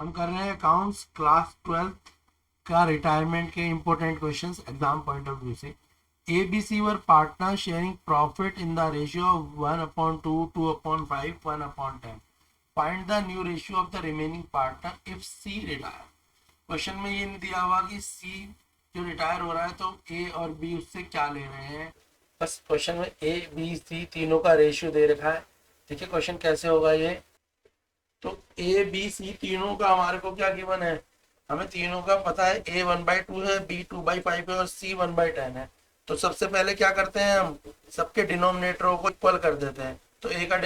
हम कर रहे हैं अकाउंट्स क्लास 12th का रिटायरमेंट के important questions exam point of view से। A B C were partner sharing profit in the ratio of 1/2, 2/5, 1/10। Find the new ratio of the remaining partner if C retire. Question में ये नहीं दिया हुआ कि सी जो रिटायर हो रहा है तो ए और बी उससे क्या ले रहे हैं, बस क्वेश्चन में ए बी सी तीनों का रेशियो दे रखा है। देखिए क्वेश्चन कैसे होगा ये, तो ए बी सी तीनों का हमारे को क्या गिवन है, हमें तीनों का पता है ए 1/2 है, बी 2/5 है और सी 1/10 है। तो सबसे पहले क्या करते हैं, हम सबके डिनोमिनेटरों को इक्वल कर देते हैं। तो ए का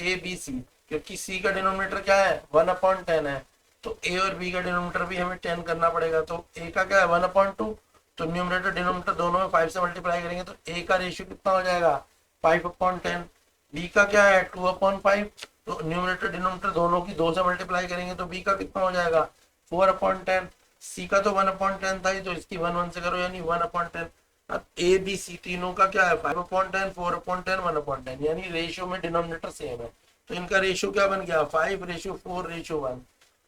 ए बी सी, क्योंकि सी का डिनोमिनेटर क्या है 1/10 है, तो ए और बी का डिनोमिनेटर भी हमें 10 करना पड़ेगा। तो ए का क्या है 1/2, तो न्यूमरेटर डिनोमिनेटर दोनों में 5 से मल्टीप्लाई करेंगे तो ए का रेशियो कितना हो जाएगा 5/10। बी का क्या है 2/5, तो न्यूमरेटर डिनोमिनेटर दोनों की 2 से मल्टीप्लाई करेंगे तो बी का कितना हो जाएगा 4/10। सी का तो 1/10 था ही, तो इसकी 1 से करो यानी 1/10। अब ए बी सी तीनों का क्या है 5/10, 4/10, 1/10, यानी रेशियो में डिनोमिनेटर सेम है। तो इनका रेशियो क्या बन गया 5:4:1।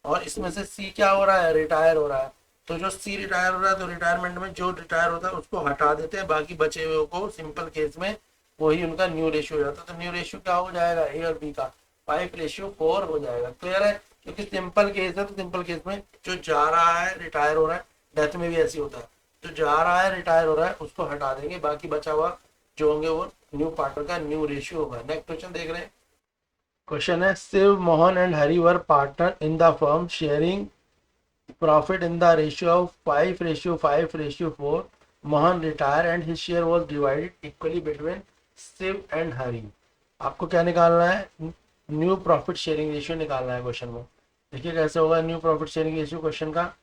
और इसमें से सी क्या हो रहा है रिटायर हो रहा है, तो जो सी रिटायर हो रहा है तो रिटायरमेंट में जो रिटायर होता है उसको हटा देते हैं, बाकी बचे हुए को सिंपल केस में वही उनका न्यू रेशियो हो जाता है। तो न्यू रेशियो क्या हो जाएगा ए और बी का 5:4 हो जाएगा। क्लियर है, क्योंकि सिंपल केस है तो सिंपल केस में जो जा रहा है रिटायर हो रहा है, डेथ में भी ऐसी होता है, जो जा रहा है रिटायर हो रहा है उसको हटा देंगे, बाकी बचा हुआ जो होंगे वो न्यू पार्टनर का न्यू रेशियो होगा। नेक्स्ट क्वेश्चन देख रहे हैं। क्वेश्चन है Shiv Mohan and Hari were partner in the firm sharing profit in the ratio of 5:5:4. Mohan retired and his share was divided equally between Shiv and Hari. आपको क्या निकालना है, न्यू प्रॉफिट शेयरिंग रेशियो निकालना है क्वेश्चन में। देखिए कैसे होगा new profit sharing ratio question का।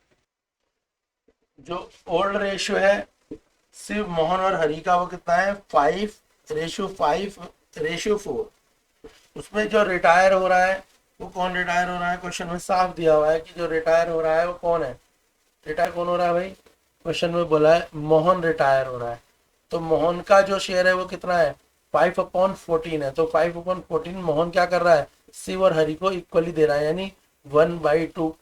जो ओल्ड रेशियो है शिव मोहन और हरी का वो कितना है 5:5:4। उसमें जो रिटायर हो रहा है वो कौन रिटायर हो रहा है, क्वेश्चन में साफ दिया हुआ है कि जो रिटायर हो रहा है वो कौन है। रिटायर कौन हो रहा है भाई, क्वेश्चन में बोला है मोहन रिटायर हो रहा है, तो मोहन का जो शेयर है वो कितना है 5/14 है। तो 5/14 मोहन क्या कर रहा है शिव और हरि को इक्वली दे रहा है, यानी 1/2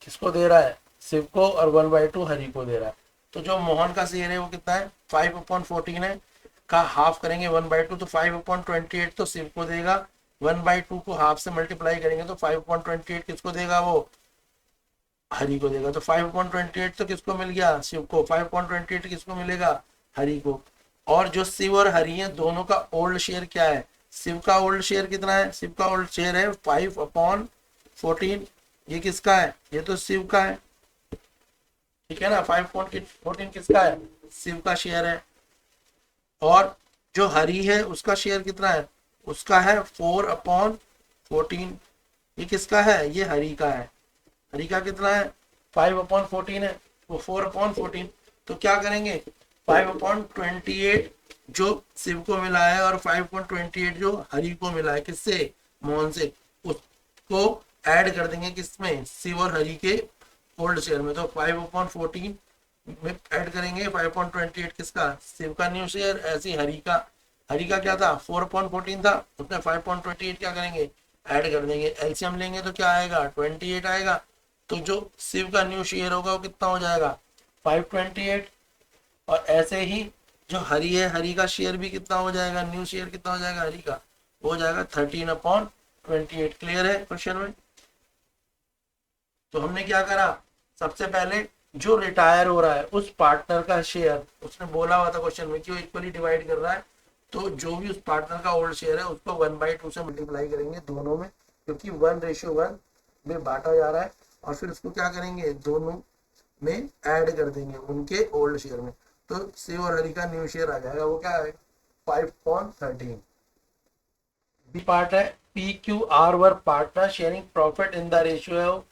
किसको दे रहा है शिव को और 1/2 हरि को दे रहा है। तो जो मोहन का शेयर है वो कितना है 5/14 है, का हाफ करेंगे 1/2 तो 5/28 तो शिव को देगा, 1/2 को हाफ से मल्टीप्लाई करेंगे तो 5/28 किसको देगा वो हरि को देगा। तो 5/28 तो किसको मिल गया शिव को, 5/28 किसको मिलेगा हरि को। और जो शिव और हरि है दोनों का ओल्ड शेयर क्या है, शिव का ओल्ड शेयर कितना है, शिव का ओल्ड शेयर है 5/14। ये किसका है, ये तो शिव का है, ठीक है ना। 5/14 किसका है शिव का शेयर है। और जो हरि है उसका शेयर कितना है, उसका है 4/14। ये किसका है, ये हरि का है। हरि का कितना है 5/14 है, वो 4/14। तो क्या करेंगे 5/28 जो शिव को मिला है और 5/28 जो हरि को मिला है किससे मोहन से, उसको ऐड कर देंगे किसमें शिव और हरि के ओल्ड शेयर में। तो 5/14 में ऐड करेंगे 5/28 किसका शिव का न्यू शेयर, ऐसे हरि का क्या था 4/14 था, उसमें 5/28 क्या करेंगे ऐड कर देंगे, एलसीएम लेंगे तो क्या आएगा 28 आएगा। तो जो शिव का न्यू शेयर होगा वो कितना हो जाएगा 5/28। और ऐसे ही जो हरि है हरि का शेयर भी कितना हो जाएगा, न्यू शेयर कितना हो जाएगा हरि का, वो हो जाएगा 13/28। क्लियर है क्वेश्चन में। तो हमने क्या करा, सबसे पहले जो रिटायर हो रहा है उस पार्टनर का शेयर, उसने बोला हुआ था क्वेश्चन में कि वो इक्वली डिवाइड कर रहा है, तो जो भी उस पार्टनर का ओल्ड शेयर है उसको 1/2 से मल्टीप्लाई करेंगे दोनों में, क्योंकि 1:1 में बांटा जा रहा है। और फिर उसको क्या करेंगे दोनों में ऐड कर देंगे उनके ओल्ड शेयर में, तो शिव और हरि का न्यू शेयर आ जाएगा, वो क्या है 5/13। बी पार्ट है P Q R were partner sharing profit in the ratio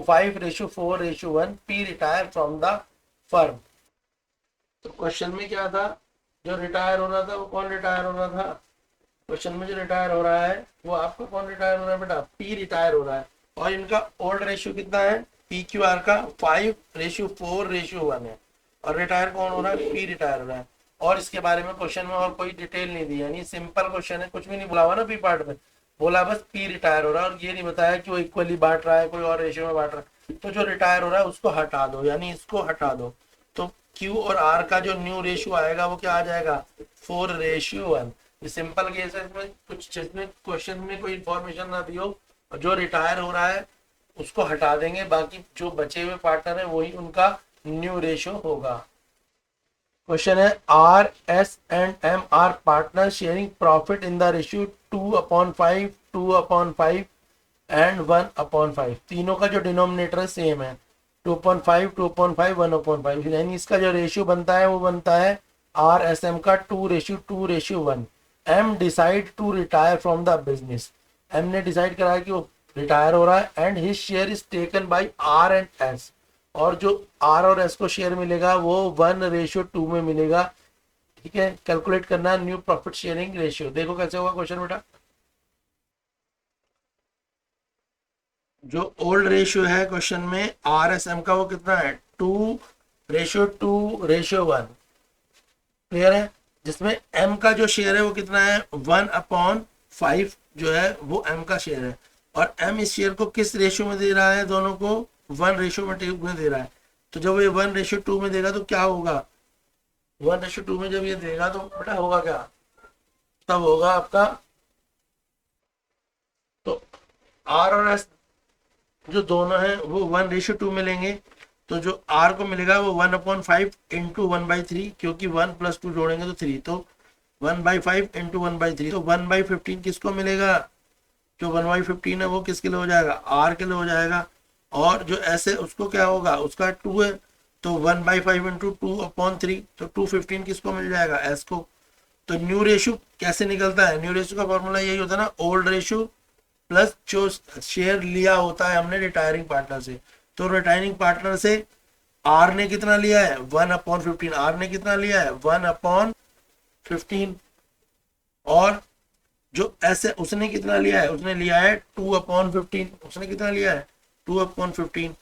5:4:1। P retire from the firm. तो क्वेश्चन में क्या था, जो रिटायर हो रहा था वो कौन रिटायर हो रहा था, क्वेश्चन में जो रिटायर हो रहा है वो आपको कौन रिटायर हो रहा है बेटा, पी रिटायर हो रहा है। और इनका ओल्ड रेशियो कितना है पी क्यू आर का 5:4:1 है, और रिटायर कौन हो रहा है पी रिटायर हो रहा है। और इसके बारे में क्वेश्चन में और कोई डिटेल नहीं दी, यानी सिंपल क्वेश्चन है, कुछ भी नहीं बोला हुआ ना बी पार्ट में, बोला बस पी रिटायर हो रहा है, और ये नहीं बताया कि वो इक्वली बांट रहा है कोई और रेशियो में बांट रहा है। तो जो रिटायर हो रहा है उसको हटा दो, यानी इसको हटा दो, तो क्यू और आर का जो न्यू रेशियो आएगा वो क्या आ जाएगा, 4:1। ये सिंपल केस है, इसमें कुछ जिसमें क्वेश्चन में कोई इंफॉर्मेशन ना दी हो, और जो रिटायर हो रहा है उसको हटा देंगे, बाकी जो बचे हुए पार्टनर है वही उनका न्यू रेशियो होगा। क्वेश्चन है R S and M are partner sharing profit in the ratio 2/5, 2/5 and 1/5। तीनों का जो डिनोमिनेटर है सेम है, 2/5, 2/5, 1/5, यानी इसका जो रेशियो बनता है वो बनता है आर एस एम का 2:1। M decide to retire from the business, M ने डिसाइड करा है कि वो रिटायर हो रहा है, and his share is taken by R and S, और जो आर और एस को शेयर मिलेगा वो 1:2 में मिलेगा। ठीक है, कैलकुलेट करना है न्यू प्रॉफिट शेयरिंग रेशियो। देखो कैसे होगा क्वेश्चन बेटा। जो ओल्ड रेशियो है क्वेश्चन में आर एस एम का वो कितना है, 2:2:1, क्लियर है। जिसमें एम का जो शेयर है वो कितना है, 1/5 जो है वो एम का शेयर है, और एम इस शेयर को किस रेशियो में दे रहा है, दोनों को 1:2 में दे रहा है। तो जब ये 1:2 में देगा तो क्या होगा, 1:2 में जब ये देगा तो बेटा होगा क्या, तब होगा आपका, तो आर और एस जो दोनों हैं वो 1:2 में लेंगे, तो जो आर को मिलेगा वो 1/5 इंटू 1/3, क्योंकि 1+2 जोड़ेंगे तो 3, तो 1/5 इंटू 1/3, तो 1/15 किसको मिलेगा, जो 1/15 है वो किसके लिए हो जाएगा, आर के लिए हो जाएगा। और जो एस है उसको क्या होगा, उसका 2 है, तो 1/5 इंटू 2/3, तो 215 किसको मिल जाएगा, एस को। तो न्यू रेशियो कैसे निकलता है, न्यू रेशियो का फॉर्मूला यही होता है ना, ओल्ड रेशियो प्लस जो शेयर लिया होता है हमने रिटायरिंग पार्टनर से। तो रिटायरिंग पार्टनर से आर ने कितना लिया है, 1/15, आर ने कितना लिया है, 1/15, और जो एस है उसने कितना लिया है, उसने लिया है 2/15, उसने कितना लिया है, 2/15।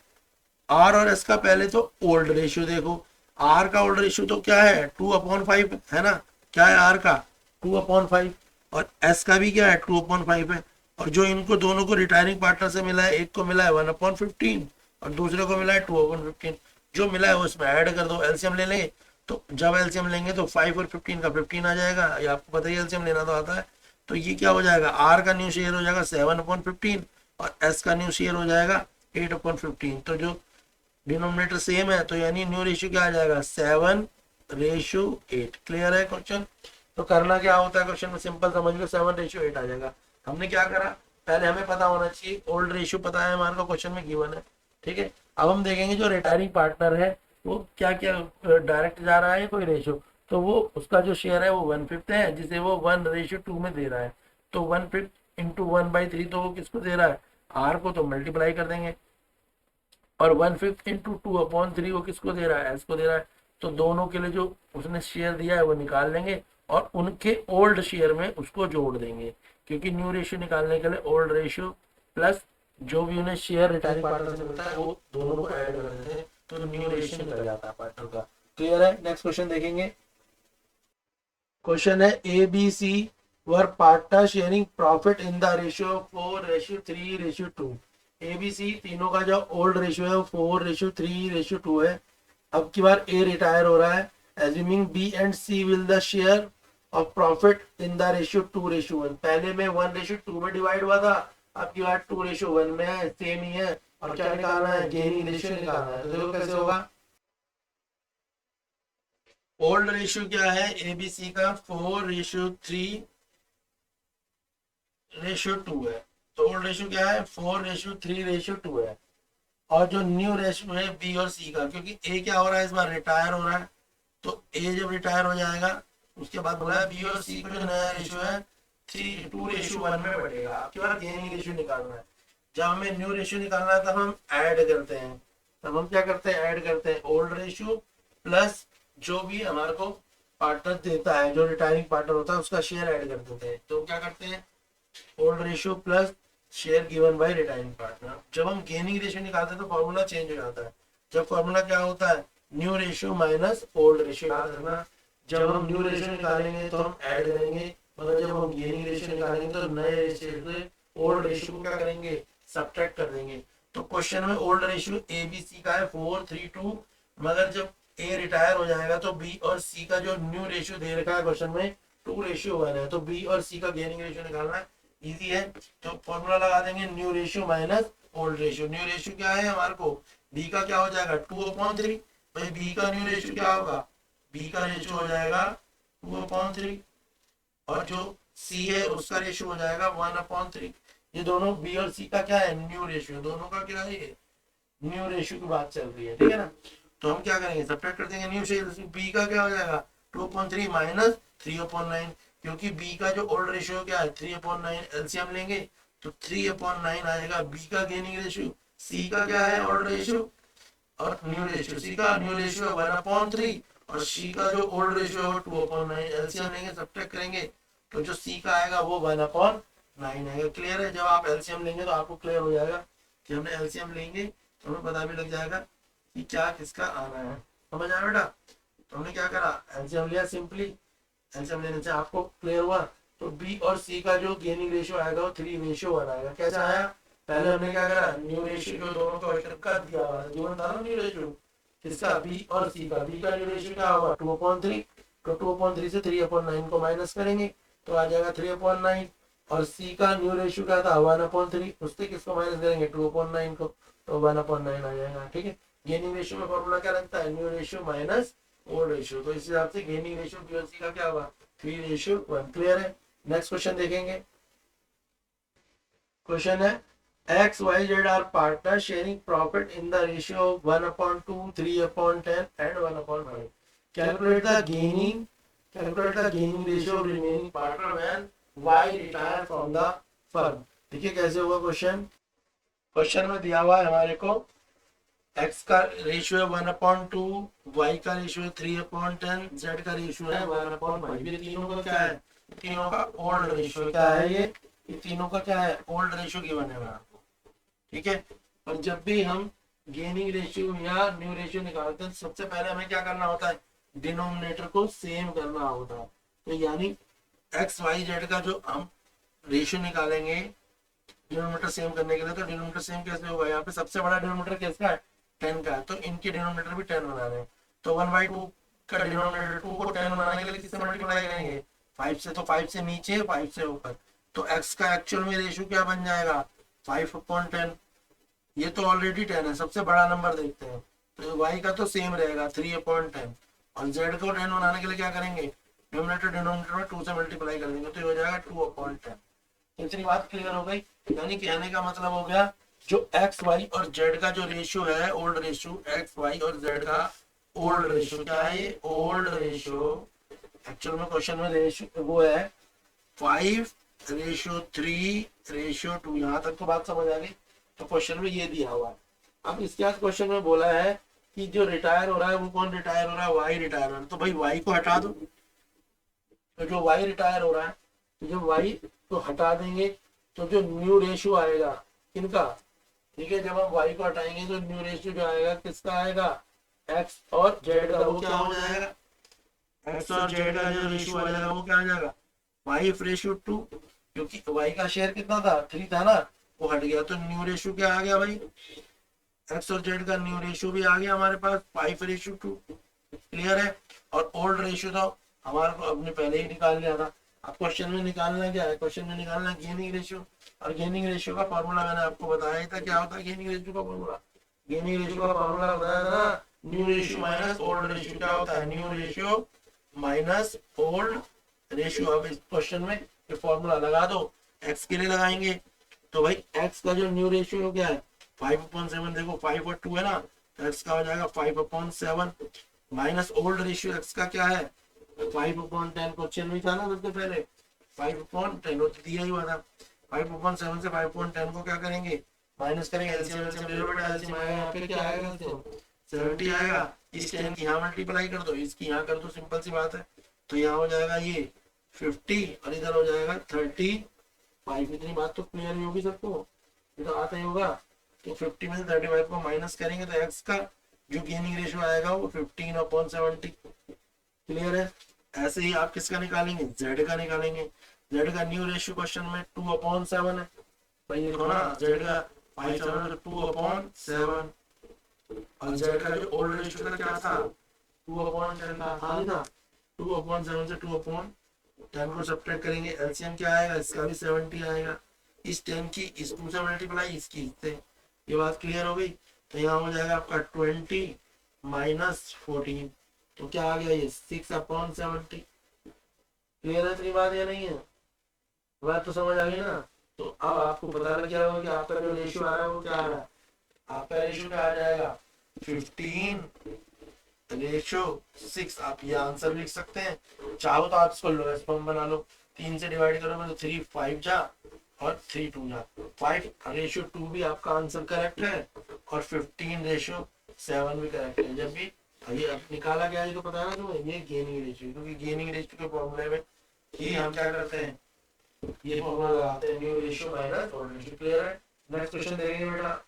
आर और एस का पहले तो ओल्ड रेशियो देखो, आर का ओल्ड रेशियो तो क्या है, 2/5 है ना, क्या है आर का, 2/5, और एस का भी क्या है, 2/5 है। और जो इनको दोनों को रिटायरिंग पार्टनर से मिला है, एक को मिला है 1/15 और दूसरे को मिला है 2/15, जो मिला है वो उसमें ऐड कर दो, एलसीएम ले लेंगे। तो जब एलसीएम लेंगे तो 5 और 15 का 15 आ जाएगा, ये आपको पता ही एलसीएम लेना तो आता है। तो ये क्या हो जाएगा, आर का न्यू शेयर हो जाएगा 7/15 और एस का न्यू शेयर हो जाएगा 8/15। तो जो डिनोमिनेटर सेम है, तो यानी न्यू रेशियो क्या आ जाएगा, 7:8। क्लियर है क्वेश्चन। तो करना क्या होता है क्वेश्चन में, सिंपल समझ लो, 7:8 आ जाएगा। हमने क्या करा, पहले हमें पता होना चाहिए ओल्ड रेशियो पता है हमारे को, क्वेश्चन में गिवन है। ठीक है, अब हम देखेंगे जो रिटायरिंग पार्टनर है वो क्या क्या डायरेक्ट जा रहा है कोई रेशियो, तो वो उसका जो शेयर है वो 1/5 है, जिसे वो 1:2 में दे रहा है। तो 1/5 इंटू 1/3, तो वो किसको दे रहा है, आर को, तो मल्टीप्लाई कर देंगे, और 1/5 इंटू 2/3 वो किसको दे रहा है, एस को दे रहा है। तो दोनों के लिए जो उसने शेयर दिया है वो निकाल लेंगे, और उनके ओल्ड शेयर में उसको जोड़ देंगे, क्योंकि न्यू रेशियो निकालने के लिए ओल्ड रेशियो प्लस जो भी उन्हें शेयर रिटायरिंग पार्टनर से मिलता है वो दोनों को ऐड कर देते हैं, तो न्यू रेशियो निकल जाता है पार्टनर का। क्लियर है, नेक्स्ट क्वेश्चन देखेंगे। क्वेश्चन है A B C were partner sharing profit in the ratio 4:3:2। A B C तीनों का जो ओल्ड रेशियो है वो 4:3:2 है। अब की बार ए रिटायर हो रहा है, assuming B and C will the share of profit in the ratio 2:1। पहले में 1:2 में डिवाइड हुआ था, अब की बार 2:1 में है, सेम ही है। और क्या निकालना है, गेनिंग रेशियो निकालना है। तो देखो कैसे होगा, ओल्ड रेशियो क्या है एबीसी का, 4:3:2 है। तो ओल्ड रेशियो क्या है, 4:3:2 है। और जो न्यू रेशियो है बी और सी का, क्योंकि ए क्या हो रहा है इस बार, रिटायर हो रहा है, तो ए जब रिटायर हो जाएगा उसके बाद बोला है बी और सी का जो नया रेशियो है 2:1 में बढ़ेगा। आपके बाद गेनिंग रेशियो निकालना है। जब हमें न्यू रेशियो निकालना है तब हम ऐड करते हैं, तब हम क्या करते हैं, ऐड करते हैं ओल्ड रेशियो प्लस जो भी हमारे को पार्टनर देता है, जो रिटायरिंग पार्टनर होता है उसका शेयर ऐड कर देते हैं। तो क्या करते हैं, old ratio plus share given by retiring partner. जब हम गेनिंग रेशियो निकालते हैं तो फॉर्मूला चेंज हो जाता है। जब फॉर्मूला क्या होता है, new ratio minus old ratio, याद रखना। जब हम न्यू रेशियो निकालेंगे तो हम ऐड करेंगे मगर जब हम गेनिंग रेशियो निकालेंगे तो नए रेशियो से ओल्ड रेशियो को क्या करेंगे, सब्ट्रैक्ट कर देंगे। तो क्वेश्चन में old ratio A B C का है 4:3:2, मगर जब ए रिटायर हो जाएगा तो बी और सी का जो न्यू रेशियो दे रखा है क्वेश्चन में 2:1 है, तो बी और सी का गेनिंग रेशियो निकालना इजी है। तो फॉर्मूला लगा देंगे new ratio minus old ratio. New ratio क्या है हमारे को, बी का क्या हो जाएगा 2/3, भाई बी का न्यू रेशियो क्या होगा, बी का रेशियो हो जाएगा 2/3, और जो सी है उसका रेशियो हो जाएगा 1/3। ये दोनों बी और सी का क्या है, न्यू रेशियो, दोनों का क्या है, ये न्यू रेशियो की बात चल रही है, ठीक है ना। तो हम क्या करेंगे, सब्ट्रैक्ट कर देंगे न्यू रेशियो, बी का क्या हो जाएगा 2/3 माइनस 3/9, क्योंकि बी का जो ओल्ड रेशियो क्या है 3/9, एलसीएम लेंगे तो 3/9 आएगा बी का गेनिंग रेशियो, सी का क्या है ओल्ड रेशियो और न्यू रेशियो, सी का न्यू रेशियो 1/3 और सी का जो ओल्ड रेशियो है 2/9, एलसीएम लेंगे सब्ट्रैक्ट करेंगे तो जो सी का आएगा वो 1/9 आएगा। क्लियर है, जब आप एलसीएम लेंगे तो आपको क्लियर हो जाएगा कि हमने एलसीएम लेंगे तो हमें पता भी लग जाएगा कि क्या किसका आना है, समझ आया बेटा। तो हमने क्या करा, एलसीएम लिया सिंपली, एलसीएम लेने से आपको क्लियर हुआ। तो बी और सी का जो गेनिंग रेशियो आएगा वो 3:1 आएगा। कैसा आया, पहले हमने क्या करा, न्यू रेशियो जो दोनों को कर दिया हुआ है, गिवन था ना न्यू रेशियो किसका, बी और सी का, बी का न्यू रेशियो क्या होगा 2/3, तो 2/3 से 3/9 को माइनस करेंगे तो आ जाएगा 3/9, और सी का न्यू रेशियो क्या था 1/3, उससे किसको माइनस करेंगे 2/9 को, तो 1/9 आ जाएगा, ठीक है। गेनिंग रेशियो का फॉर्मूला क्या लगता है, new ratio minus old ratio, तो इस हिसाब से गेनिंग रेशियो बी और सी का क्या होगा 3:1। क्लियर है, नेक्स्ट क्वेश्चन देखेंगे। क्वेश्चन है X Y Z are partner sharing profit in the ratio 1/2, 3/10 and 1/5। Calculate the gaining ratio of remaining partner when Y retire from the firm. देखिए कैसे होगा क्वेश्चन, क्वेश्चन में दिया हुआ है हमारे को एक्स का रेशियो है 1/2, वाई का रेशियो है 3/10, जेड का रेशियो है 1/5। ये तीनों का क्या है, तीनों का ओल्ड रेशियो क्या है, ये तीनों का क्या है ओल्ड रेशियो गिवन है आपको, ठीक है। और जब भी हम गेनिंग रेशियो या न्यू रेशियो निकालते हैं सबसे पहले हमें क्या करना होता है, डिनोमिनेटर को सेम करना होता है। तो यानी एक्स वाई जेड का जो हम रेशियो निकालेंगे डिनोमिनेटर सेम करने के लिए, तो डिनोमिनेटर सेम कैसे होगा, यहाँ पे सबसे बड़ा डिनोमिनेटर किसका है 10 का है, तो इनके डिनोमिनेटर भी 10 बना रहे हैं, तो 1/2 का डिनोमिनेटर 2 को 10 बनाने के लिए किससे मल्टीप्लाई करेंगे 5 से, तो 5 से नीचे 5 से ऊपर, तो x का एक्चुअल में रेशियो क्या बन जाएगा 5/10, ये तो ऑलरेडी 10 है, सबसे बड़ा नंबर देखते हैं, तो y का तो सेम रहेगा 3/10, और z को 10 बनाने के लिए क्या करेंगे न्यूमरेटर डिनोमिनेटर में 2 से मल्टीप्लाई कर देंगे, तो ये हो जाएगा 2/10। इतनी बात क्लियर हो गई, यानी कहने का मतलब हो गया जो एक्स वाई और जेड का जो रेशियो है ओल्ड रेशियो, एक्स वाई और जेड का ओल्ड रेशियो क्या है, ये ओल्ड रेशियो एक्चुअल में क्वेश्चन में रेशियो वो है 5:3:2, यहाँ तक तो बात समझ आ गई। तो क्वेश्चन में ये दिया हुआ है। अब इसके बाद क्वेश्चन में बोला है कि जो रिटायर हो रहा है वो कौन रिटायर हो रहा है, वाई रिटायर हो रहा है, तो भाई वाई को हटा दो, तो जो वाई रिटायर हो रहा है तो जब वाई को हटा देंगे तो जो न्यू रेशियो आएगा इनका, ठीक है, जब हम वाई को हटाएंगे तो न्यू रेशियो जो आएगा किसका आएगा एक्स और जेड का, वो क्या हो जाएगा एक्स और जेड का जो रेशियो आ जाएगा वो क्या आ जाएगा y/2, क्योंकि y का शेयर कितना था 3 था ना, वो हट गया, तो न्यू रेशियो क्या आ गया भाई x और z का न्यू रेशियो भी आ गया हमारे पास 5/2। क्लियर है, और ओल्ड रेशियो तो हमारे को अपने पहले ही निकाल लिया था। अब क्वेश्चन में निकालना क्या है, क्वेश्चन में निकालना गेनिंग रेशियो, और गेनिंग रेशियो का फॉर्मूला मैंने आपको बताया ही था, क्या होता है गेनिंग रेशियो का फॉर्मूला, गेनिंग रेशियो का फॉर्मूला बताया था new ratio minus old ratio, क्या होता है new ratio minus old ratio. अब इस क्वेश्चन में ये फॉर्मूला लगा दो, x के लिए लगाएंगे तो भाई x का जो न्यू रेशियो क्या है 5/7, देखो 5 और 2 है ना, तो x का हो जाएगा 5/7 माइनस ओल्ड रेशियो x का क्या है 5/10, क्वेश्चन में था ना सबसे पहले 5/10 दिया ही हुआ था, 5/7 से 5/10 को क्या करेंगे माइनस करेंगे, एलसीएम ले लो बेटा, एलसीएम आएगा यहाँ पे क्या आएगा 70 आएगा, इस 10 की यहाँ मल्टीप्लाई कर दो, इसकी यहाँ कर दो, सिंपल सी बात है, तो यहाँ हो जाएगा ये 50 और इधर हो जाएगा 35। इतनी बात तो क्लियर ही होगी सबको, ये तो आता ही होगा। तो 50 में से 35 को माइनस करेंगे तो एक्स का जो गेनिंग रेशियो आएगा वो 15/70। क्लियर है, ऐसे ही आप किसका निकालेंगे, जेड का निकालेंगे। जेड का न्यू रेशियो क्वेश्चन में 2/7 है भाई, देखो ना जेड का 5/7 2/7, और जेड का जो ओल्ड रेशियो था क्या था, 2/10 था नहीं था, 2/7 से 2/10 को सब्ट्रैक्ट करेंगे, एलसीएम क्या आएगा, इसका भी 70 आएगा, इस 10 की इस 2 से मल्टीप्लाई, इसकी इससे। ये बात क्लियर हो गई। तो यहाँ हो जाएगा आपका 20 माइनस 14, तो क्या आ गया ये 6/70। क्लियर है इतनी बात या नहीं है, बात तो समझ आ गई ना। तो अब आपको पता लग गया होगा कि आपका जो रेशियो आ रहा है वो क्या आ रहा है, आपका रेशियो क्या आ जाएगा 15:6। आप ये आंसर लिख सकते हैं, चाहो तो आप इसको लोएस्ट फॉर्म बना लो, 3 से डिवाइड करोगे तो 3 5 जा और 3 2 जा, 5:2 भी आपका आंसर करेक्ट है, और 15:7 भी करेक्ट है। जब भी ये अब निकाला गया है तो पता है ना तुम्हें, ये गेनिंग रेशियो, क्योंकि गेनिंग रेशियो के फॉर्मूले में ही हम क्या करते हैं, ये फॉर्मूला लगाते हैं new ratio minus old ratio. Clear है। नेक्स्ट क्वेश्चन देखेंगे बेटा।